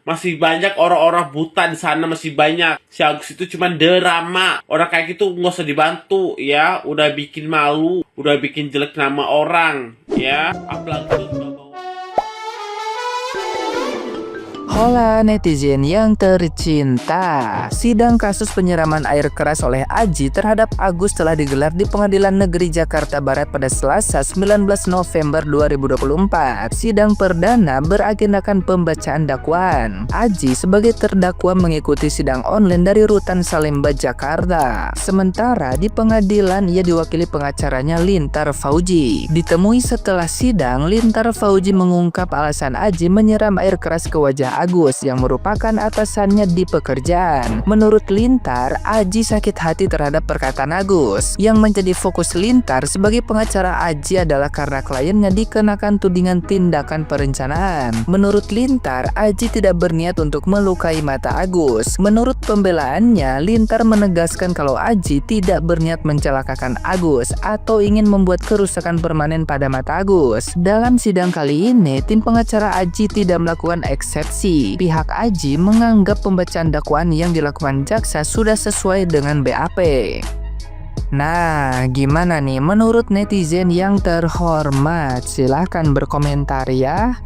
Masih banyak orang-orang buta di sana, masih banyak. Si Agus itu cuma drama. Orang kayak gitu nggak usah dibantu ya. Udah bikin malu, udah bikin jelek nama orang ya. Apalagi udah bawa. Hola netizen yang tercinta, sidang kasus penyiraman air keras oleh Adji terhadap Agus telah digelar di Pengadilan Negeri Jakarta Barat pada Selasa 19 November 2024. Sidang perdana beragendakan pembacaan dakwaan. Adji sebagai terdakwa mengikuti sidang online dari Rutan Salemba, Jakarta. Sementara di pengadilan ia diwakili pengacaranya Lintar Fauji. Ditemui setelah sidang, Lintar Fauji mengungkap alasan Adji menyiram air keras ke wajah Agus yang merupakan atasannya di pekerjaan. Menurut Lintar, Adji sakit hati terhadap perkataan Agus. Yang menjadi fokus Lintar sebagai pengacara Adji adalah karena kliennya dikenakan tudingan tindakan perencanaan. Menurut Lintar, Adji tidak berniat untuk melukai mata Agus. Menurut pembelaannya, Lintar menegaskan kalau Adji tidak berniat mencelakakan Agus atau ingin membuat kerusakan permanen pada mata Agus. Dalam sidang kali ini, tim pengacara Adji tidak melakukan eksepsi. Pihak Adji menganggap pembacaan dakwaan yang dilakukan jaksa sudah sesuai dengan BAP. Nah, gimana nih menurut netizen yang terhormat? Silahkan berkomentar ya.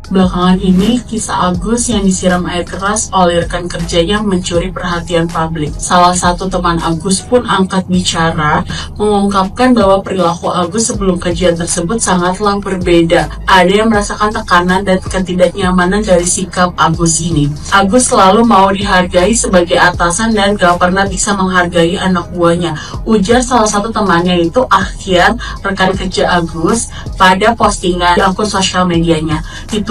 Belakangan ini, kisah Agus yang disiram air keras oleh rekan kerjanya mencuri perhatian publik. Salah satu teman Agus pun angkat bicara, mengungkapkan bahwa perilaku Agus sebelum kejadian tersebut sangatlah berbeda. Ada yang merasakan tekanan dan ketidaknyamanan dari sikap Agus ini. Agus selalu mau dihargai sebagai atasan dan gak pernah bisa menghargai anak buahnya. Ujar salah satu temannya itu Akhir, rekan kerja Agus, pada postingan di akun sosial medianya.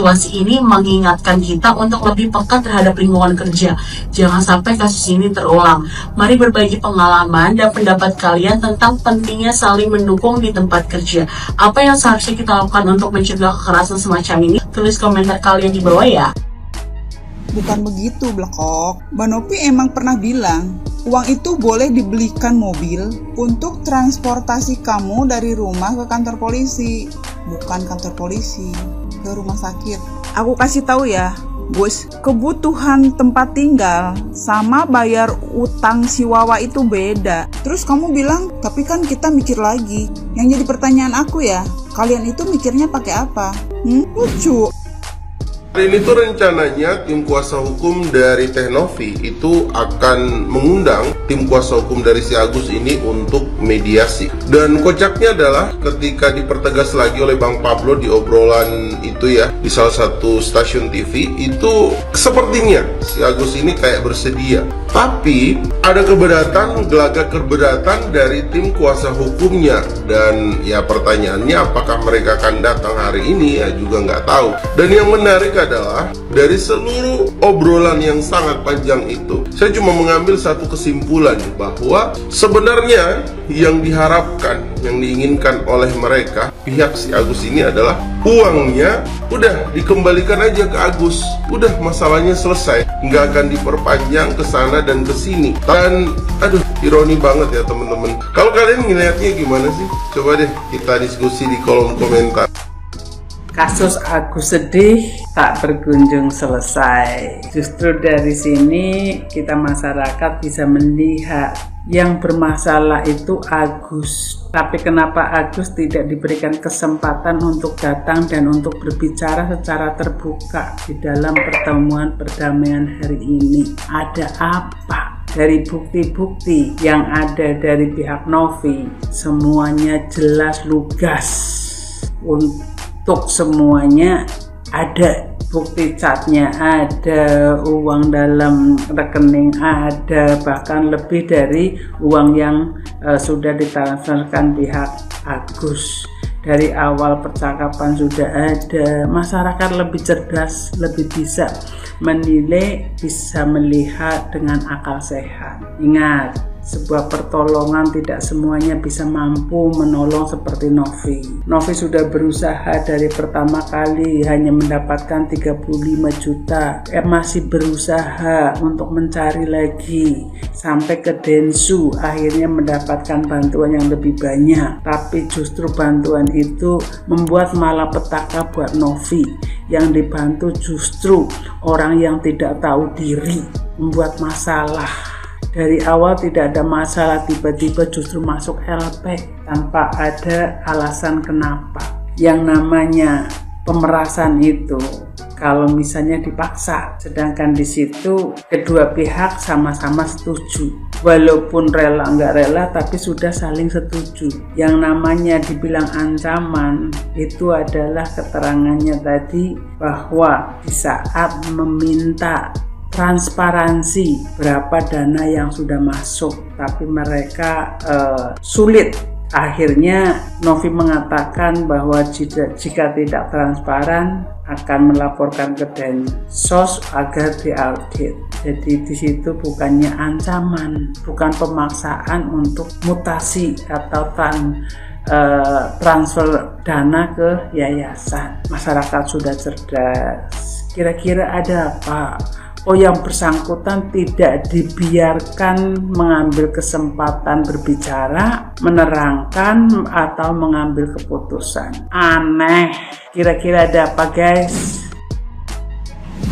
Situasi ini mengingatkan kita untuk lebih peka terhadap lingkungan kerja. Jangan sampai kasus ini terulang. Mari berbagi pengalaman dan pendapat kalian tentang pentingnya saling mendukung di tempat kerja. Apa yang seharusnya kita lakukan untuk mencegah kekerasan semacam ini? Tulis komentar kalian di bawah ya. Bukan begitu, Blekok. Mbak Novi emang pernah bilang, uang itu boleh dibelikan mobil untuk transportasi kamu dari rumah ke kantor polisi. Bukan kantor polisi, ke rumah sakit. Aku kasih tahu ya, Gus, kebutuhan tempat tinggal sama bayar utang si Wawa itu beda. Terus kamu bilang, tapi kan kita mikir lagi. Yang jadi pertanyaan aku ya, kalian itu mikirnya pakai apa? Lucu. Hari ini tuh rencananya tim kuasa hukum dari Teh Novi itu akan mengundang tim kuasa hukum dari si Agus ini untuk mediasi. Dan kocaknya adalah ketika dipertegas lagi oleh Bang Pablo di obrolan itu ya, di salah satu stasiun TV, itu sepertinya si Agus ini kayak bersedia. Tapi ada gelagat keberatan dari tim kuasa hukumnya. Dan ya pertanyaannya apakah mereka akan datang hari ini ya juga nggak tahu. Dan yang menarik adalah dari seluruh obrolan yang sangat panjang itu, saya cuma mengambil satu kesimpulan bahwa sebenarnya yang diharapkan, yang diinginkan oleh mereka, pihak si Agus ini adalah uangnya udah dikembalikan aja ke Agus, udah masalahnya selesai, nggak akan diperpanjang ke sana dan ke sini. Dan aduh, ironi banget ya teman-teman. Kalau kalian ngeliatnya gimana sih? Coba deh kita diskusi di kolom komentar. Kasus Agus sedih tak berkunjung selesai. Justru dari sini kita masyarakat bisa melihat yang bermasalah itu Agus. Tapi kenapa Agus tidak diberikan kesempatan untuk datang dan untuk berbicara secara terbuka di dalam pertemuan perdamaian hari ini? Ada apa? Dari bukti-bukti yang ada dari pihak Novi, semuanya jelas lugas. Untuk semuanya ada bukti catnya, ada uang dalam rekening, ada bahkan lebih dari uang yang sudah ditransferkan pihak Agus. Dari awal percakapan sudah ada. Masyarakat lebih cerdas, lebih bisa menilai, bisa melihat dengan akal sehat. Ingat, sebuah pertolongan tidak semuanya bisa mampu menolong seperti Novi. Novi sudah berusaha dari pertama kali hanya mendapatkan 35 juta, masih berusaha untuk mencari lagi sampai ke Densu, akhirnya mendapatkan bantuan yang lebih banyak. Tapi justru bantuan itu membuat malapetaka buat Novi, yang dibantu justru orang yang tidak tahu diri, membuat masalah. Dari awal tidak ada masalah, tiba-tiba justru masuk LP tanpa ada alasan kenapa. Yang namanya pemerasan itu kalau misalnya dipaksa, sedangkan di situ kedua pihak sama-sama setuju, walaupun rela nggak rela tapi sudah saling setuju. Yang namanya dibilang ancaman itu adalah keterangannya tadi bahwa di saat meminta transparansi berapa dana yang sudah masuk, tapi mereka sulit. Akhirnya Novi mengatakan bahwa jika tidak transparan akan melaporkan ke Densos agar diaudit. Jadi di situ bukannya ancaman, bukan pemaksaan untuk mutasi atau transfer dana ke yayasan. Masyarakat sudah cerdas. Kira-kira ada apa? Oh, yang bersangkutan tidak dibiarkan mengambil kesempatan berbicara, menerangkan, atau mengambil keputusan. Aneh. Kira-kira ada apa, guys?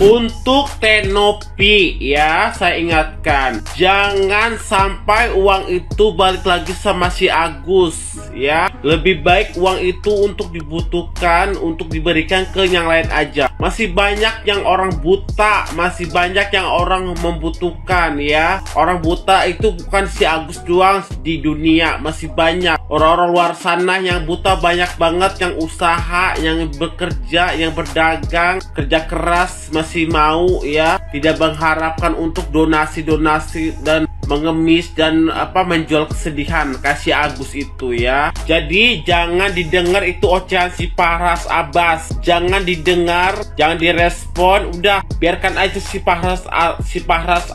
Untuk Tenopi ya, saya ingatkan, jangan sampai uang itu balik lagi sama si Agus ya. Lebih baik uang itu untuk dibutuhkan, untuk diberikan ke yang lain aja. Masih banyak yang orang buta, masih banyak yang orang membutuhkan ya. Orang buta itu bukan si Agus doang di dunia, masih banyak orang-orang luar sana yang buta, banyak banget yang usaha, yang bekerja, yang berdagang, kerja keras, masih mau ya, tidak mengharapkan untuk donasi-donasi dan mengemis dan menjual kesedihan kasih Agus itu ya. Jadi jangan didengar itu ocehan si Fahras Abbas, jangan didengar, jangan direspon, udah biarkan aja si Fahras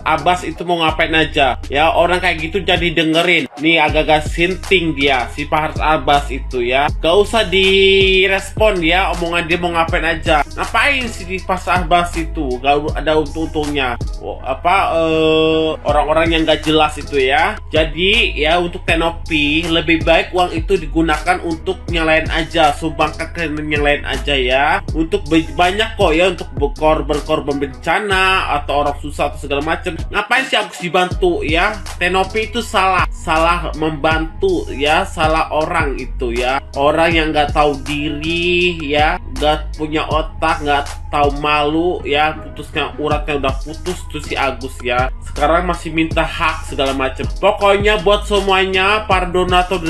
Abbas itu mau ngapain aja ya. Orang kayak gitu jadi dengerin nih, agak-agak sinting dia si Fahras Abbas itu ya, gak usah direspon ya, omongan dia mau ngapain aja. Ngapain si Fahras Abbas itu, gak ada untung-untungnya orang-orang yang gak jelas itu ya. Jadi ya, untuk Tenopi lebih baik uang itu digunakan untuk yang lain aja, sumbangkan ke yang lain aja ya. Untuk banyak kok ya, untuk berkorban bencana atau orang susah atau segala macam. Ngapain sih Agus dibantu ya? Tenopi itu salah membantu ya, salah orang itu ya. Orang yang nggak tahu diri ya, nggak punya otak, nggak tahu malu ya, putusnya uratnya udah putus tuh si Agus ya. Sekarang masih minta hak segala macam. Pokoknya buat semuanya para donatur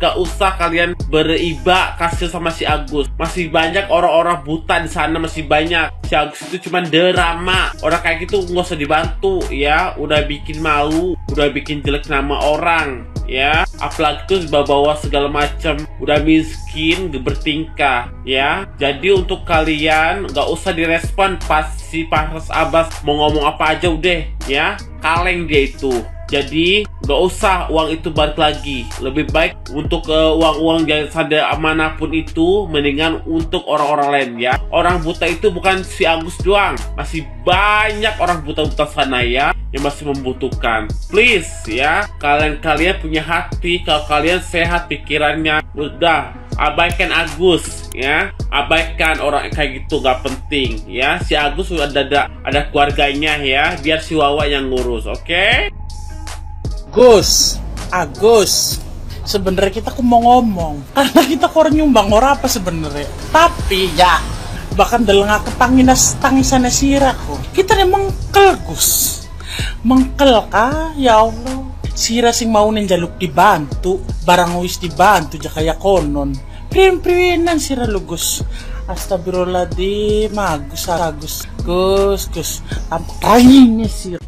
gak usah kalian beriba kasih sama si Agus. Masih banyak orang-orang buta di sana, masih banyak. Si Agus itu cuma drama. Orang kayak gitu nggak usah dibantu ya. Udah bikin malu, udah bikin jelek nama orang ya. Apalagi tuh bawa segala macam, udah miskin bertingkah ya. Jadi untuk kalian gak usah direspon pas si Fahras Abbas mau ngomong apa aja, udah ya, kaleng dia itu. Jadi gak usah uang itu balik lagi. Lebih baik untuk uang-uang jasa manapun itu, mendingan untuk orang-orang lain ya. Orang buta itu bukan si Agus doang, masih banyak orang buta-buta sana ya yang masih membutuhkan. Please ya, kalian punya hati, kalau kalian sehat pikirannya, udah abaikan Agus ya, abaikan orang kayak gitu, gak penting ya. Si Agus sudah ada keluarganya ya, biar si Wawa yang ngurus, oke? Agus, sebenarnya kita mau ngomong karena kita orang nyumbang orang apa sebenarnya, tapi ya bahkan dalam aku tangisan sirah kok kita mengkel Gus, mengkel kah ya Allah. Sira sing mau njaluk dibantu, barang wis dibantu ja kaya konon. Priwen-priwenan sira lu Gus. Astagfirullahaladzim, Gus. Gus, tampak kayaknya sira.